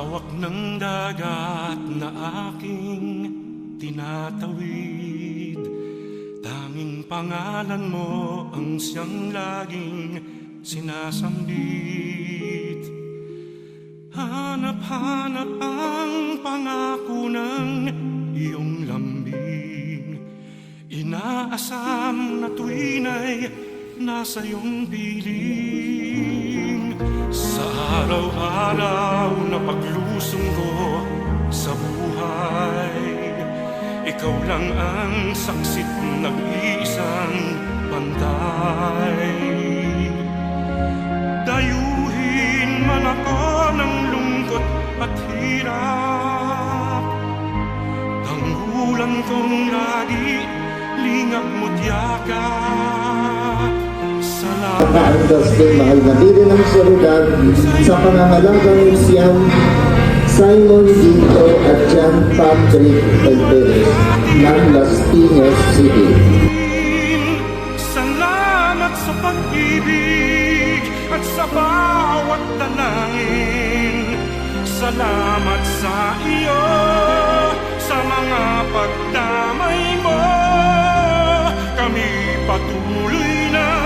hawak ng dagat na aking tinatawid, tanging pangalan mo ang siyang laging sinasambit. Hanap-hanap ang pangako ng iyong lambing, inaasam na tuwin ay nasa iyong piling. Sa araw-araw na paglusong ko sa buhay, ikaw lang ang saksit nag-iisang pantay. Dayuhin man ako ng lungkot at hirap, tanggulan kong lagi lingap mo't yakap. Nakaandas kay mahal na diri ng siyudad sa pangangalagang siyang Simon Dito at John Patrick Alvarez ng Las Piñas City. Salamat sa pag-ibig at sa bawat dalangin. Salamat sa iyo sa mga pagdamay mo. Kami patuloy na